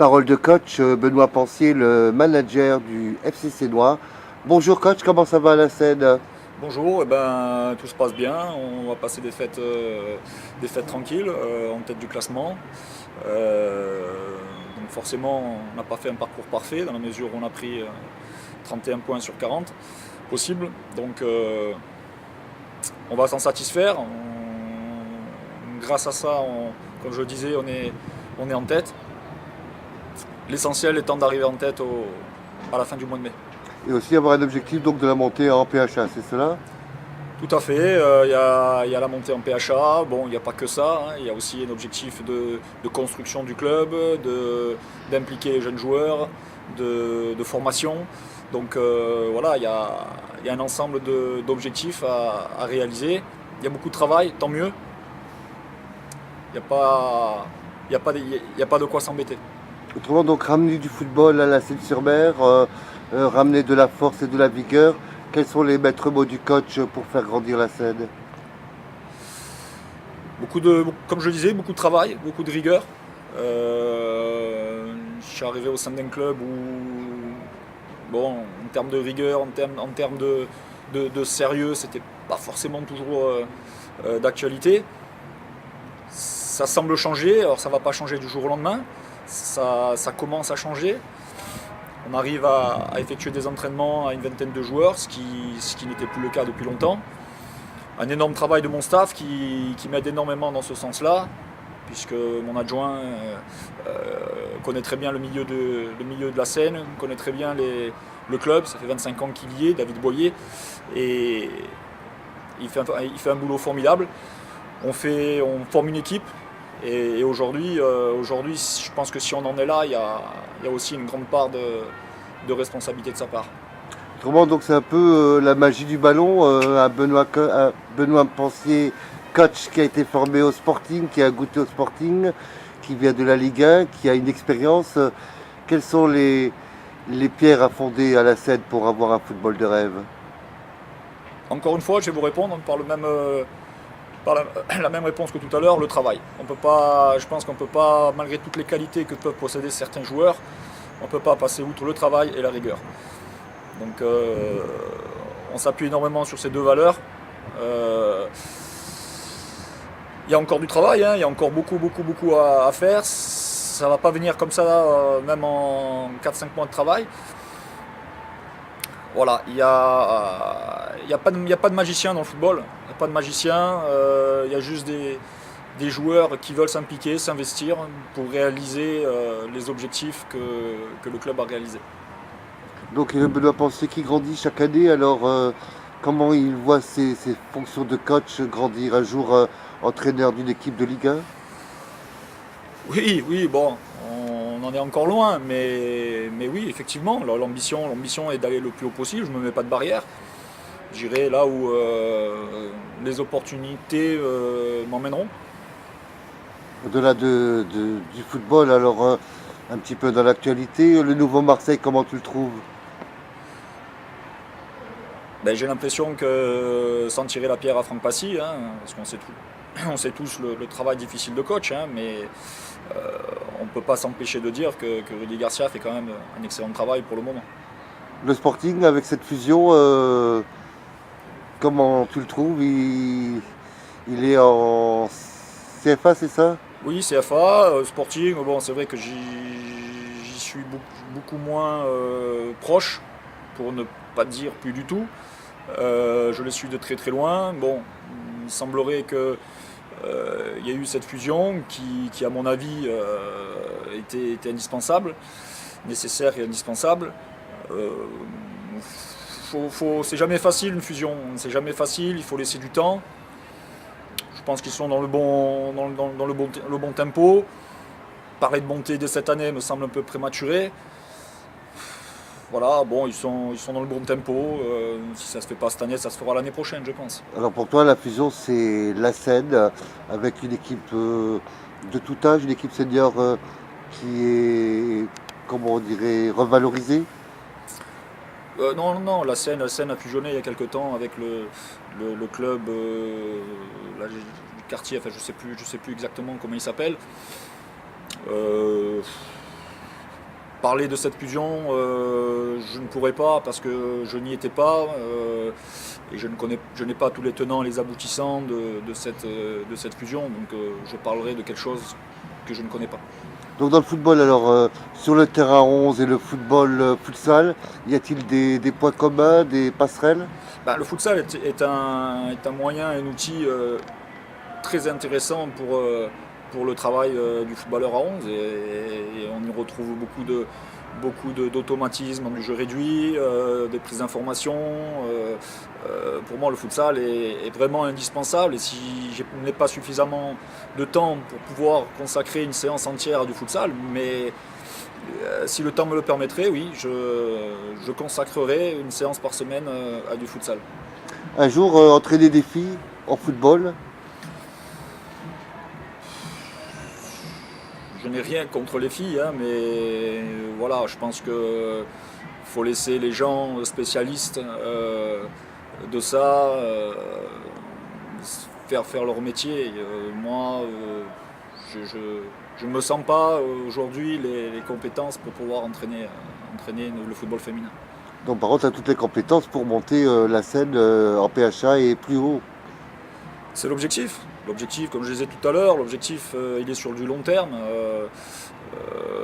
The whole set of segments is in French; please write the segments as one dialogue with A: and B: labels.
A: Parole de coach Benoît Pensier, le manager du FC Sénois. Bonjour coach, comment ça va à la scène?
B: Bonjour, tout se passe bien. On va passer des fêtes tranquilles en tête du classement. Donc forcément, on n'a pas fait un parcours parfait dans la mesure où on a pris 31 points sur 40 possible. Donc on va s'en satisfaire. Grâce à ça, comme je le disais, on est en tête. L'essentiel étant d'arriver en tête à la fin du mois de mai.
A: Et aussi avoir un objectif donc de la montée en PHA, c'est cela?
B: Tout à fait, il y a la montée en PHA, bon il n'y a pas que ça, hein. Il y a aussi un objectif de construction du club, d'impliquer les jeunes joueurs, de formation. Donc voilà, il y a un ensemble d'objectifs à réaliser. Il y a beaucoup de travail, tant mieux. Il n'y a pas, il y a pas de quoi s'embêter.
A: Autrement donc ramener du football à la Seine-sur-Mer, ramener de la force et de la vigueur. Quels sont les maîtres mots du coach pour faire grandir la scène?
B: Comme je le disais, beaucoup de travail, beaucoup de rigueur. Je suis arrivé au sein d'un club où, bon, en termes de rigueur, en termes de sérieux, c'était pas forcément toujours d'actualité. Ça semble changer, alors ça va pas changer du jour au lendemain. Ça commence à changer. On arrive à effectuer des entraînements à une vingtaine de joueurs, ce qui n'était plus le cas depuis longtemps. Un énorme travail de mon staff qui m'aide énormément dans ce sens-là, puisque mon adjoint connaît très bien le milieu de la Seine, connaît très bien le club, ça fait 25 ans qu'il y est, David Boyer, et il fait un boulot formidable. On forme une équipe, et aujourd'hui, je pense que si on en est là, il y a aussi une grande part de responsabilité de sa part.
A: Autrement donc c'est un peu la magie du ballon, un Benoît Pensier, coach qui a été formé au Sporting, qui a goûté au Sporting, qui vient de la Ligue 1, qui a une expérience. Quelles sont les pierres à fonder à la scène pour avoir un football de rêve?
B: Encore une fois, je vais vous répondre par la même réponse que tout à l'heure, le travail. Je pense qu'on ne peut pas, malgré toutes les qualités que peuvent posséder certains joueurs, on ne peut pas passer outre le travail et la rigueur. Donc on s'appuie énormément sur ces deux valeurs. Il y a encore du travail, hein, il y a encore beaucoup à faire. Ça ne va pas venir comme ça, même en 4-5 mois de travail. Voilà, il n'y a pas de magicien dans le football. Il n'y a pas de magicien, il y a juste des joueurs qui veulent s'impliquer, s'investir pour réaliser les objectifs que le club a réalisés.
A: Donc Benoît Pensier qui grandit chaque année, alors comment il voit ses fonctions de coach grandir un jour entraîneur d'une équipe de Ligue 1?
B: Oui, bon, on en est encore loin, mais oui, effectivement, l'ambition est d'aller le plus haut possible, je ne me mets pas de barrière. J'irai là où les opportunités m'emmèneront.
A: Au-delà du football, alors un petit peu dans l'actualité, le nouveau Marseille, comment tu le trouves?
B: J'ai l'impression que sans tirer la pierre à Franck Passy, hein, parce on sait tous le travail difficile de coach, hein, mais on ne peut pas s'empêcher de dire que Rudy Garcia fait quand même un excellent travail pour le moment.
A: Le Sporting, avec cette fusion, comment tu le trouves? Il est en CFA, c'est ça?
B: Oui, CFA, Sporting, bon, c'est vrai que j'y suis beaucoup moins proche, pour ne pas dire plus du tout. Je le suis de très très loin. Bon, il semblerait que il y a eu cette fusion qui à mon avis, était indispensable, nécessaire et indispensable. Euh, c'est jamais facile une fusion, c'est jamais facile, il faut laisser du temps. Je pense qu'ils sont dans le bon tempo. Parler de montée de cette année me semble un peu prématuré. Voilà, bon, ils sont dans le bon tempo. Si ça se fait pas cette année, ça se fera l'année prochaine, je pense.
A: Alors pour toi, la fusion, c'est la scène avec une équipe de tout âge, une équipe senior qui est, comment on dirait, revalorisée.
B: Non, la Seine a fusionné il y a quelque temps avec le club du quartier, enfin je sais plus exactement comment il s'appelle. Euh, Parler de cette fusion, je ne pourrais pas parce que je n'y étais pas et je n'ai pas tous les tenants et les aboutissants de cette fusion, donc je parlerai de quelque chose que je ne connais pas.
A: Donc dans le football, alors sur le terrain 11 et le football futsal, y a-t-il des points communs, des passerelles?
B: Le futsal est un moyen, un outil très intéressant pour le travail du footballeur à 11 et on y retrouve beaucoup d'automatismes du jeu réduit, des prises d'informations. Pour moi, le futsal est vraiment indispensable et si je n'ai pas suffisamment de temps pour pouvoir consacrer une séance entière à du futsal, mais si le temps me le permettrait, oui, je consacrerai une séance par semaine à du futsal.
A: Un jour, entraîner des filles en football?
B: Je n'ai rien contre les filles, hein, mais voilà, je pense que faut laisser les gens spécialistes de ça faire leur métier. Moi, je ne me sens pas aujourd'hui les compétences pour pouvoir entraîner le football féminin.
A: Donc par contre, tu as toutes les compétences pour monter la scène en PHA et plus haut.
B: C'est l'objectif. L'objectif, comme je disais tout à l'heure, l'objectif il est sur du long terme.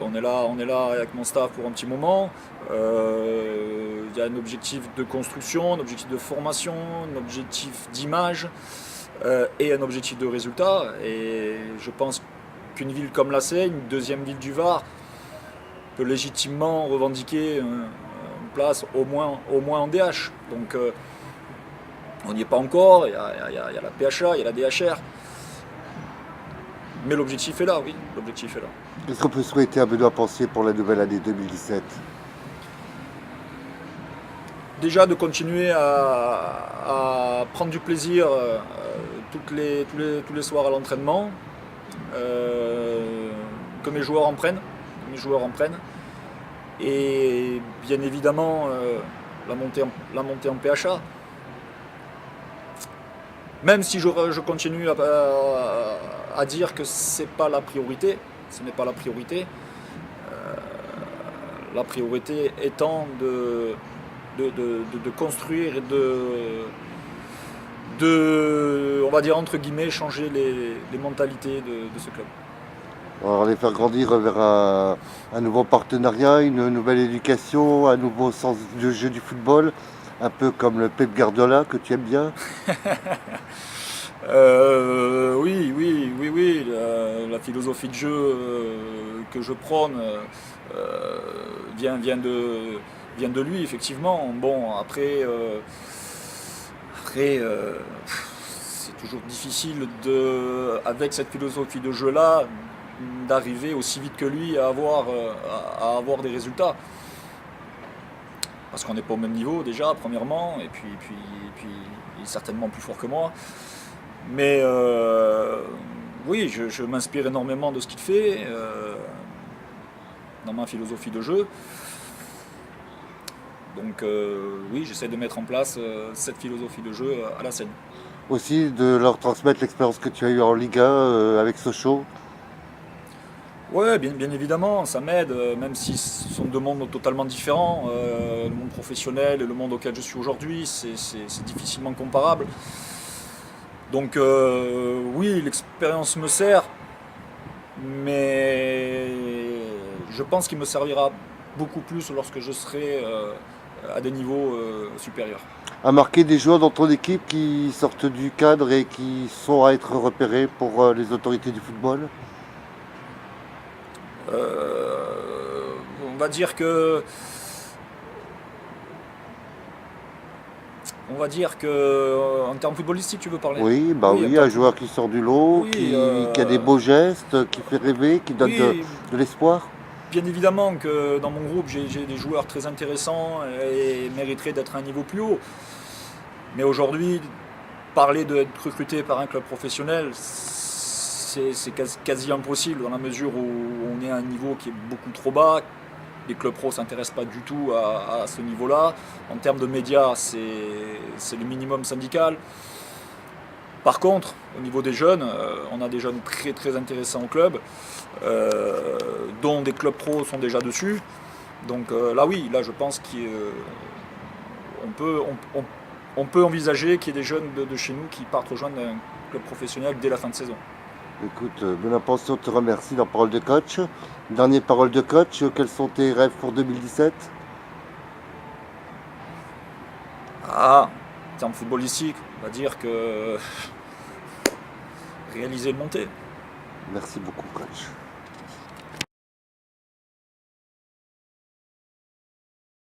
B: On est là avec mon staff pour un petit moment. Il y a un objectif de construction, un objectif de formation, un objectif d'image et un objectif de résultat. Et je pense qu'une ville comme La Seyne, une deuxième ville du Var, peut légitimement revendiquer une place au moins en DH. Donc on n'y est pas encore, il y a la PHA, il y a la DHR. Mais l'objectif est là, oui, l'objectif est là.
A: Qu'est-ce qu'on peut souhaiter à Benoît Pensier pour la nouvelle année 2017?
B: Déjà de continuer à prendre du plaisir tous les soirs à l'entraînement, que mes joueurs en prennent, et bien évidemment la montée en PHA. Même si je continue à dire que ce n'est pas la priorité, la priorité étant de construire et on va dire entre guillemets, changer les mentalités de ce club.
A: Alors, les faire grandir vers un nouveau partenariat, une nouvelle éducation, un nouveau sens de jeu du football, un peu comme le Pep Guardiola que tu aimes bien.
B: Oui. La philosophie de jeu que je prône vient de lui, effectivement. Bon, après c'est toujours difficile avec cette philosophie de jeu-là, d'arriver aussi vite que lui à avoir des résultats. Parce qu'on n'est pas au même niveau déjà, premièrement, et puis il est certainement plus fort que moi. Mais oui, je m'inspire énormément de ce qu'il fait dans ma philosophie de jeu. Donc oui, j'essaie de mettre en place cette philosophie de jeu à La Seyne.
A: Aussi de leur transmettre l'expérience que tu as eue en Ligue 1 avec Sochaux.
B: Ouais, bien évidemment, ça m'aide, même si ce sont deux mondes totalement différents. Le monde professionnel et le monde auquel je suis aujourd'hui, c'est difficilement comparable. Donc oui, l'expérience me sert, mais je pense qu'il me servira beaucoup plus lorsque je serai à des niveaux supérieurs.
A: À marquer des joueurs dans ton équipe qui sortent du cadre et qui sont à être repérés pour les autorités du football?
B: On va dire que en termes footballistiques, tu veux parler?
A: Oui, un joueur qui sort du lot,
B: Oui,
A: qui a des beaux gestes, qui fait rêver, qui donne
B: oui,
A: de l'espoir.
B: bien évidemment que dans mon groupe, j'ai des joueurs très intéressants et mériteraient d'être à un niveau plus haut. Mais aujourd'hui, parler d'être recruté par un club professionnel, c'est quasi impossible dans la mesure où on est à un niveau qui est beaucoup trop bas. Les clubs pro ne s'intéressent pas du tout à ce niveau-là. En termes de médias, c'est le minimum syndical. Par contre, au niveau des jeunes, on a des jeunes très très intéressants au club. dont des clubs pro sont déjà dessus. Donc là oui, là je pense qu'on peut envisager qu'il y ait des jeunes de chez nous qui partent rejoindre un club professionnel dès la fin de saison.
A: Écoute, Benoît Pension te remercie dans Parole de coach. Dernière parole de coach, quels sont tes rêves pour 2017?
B: En termes footballistiques, on va dire que réaliser le montée.
A: Merci beaucoup, coach.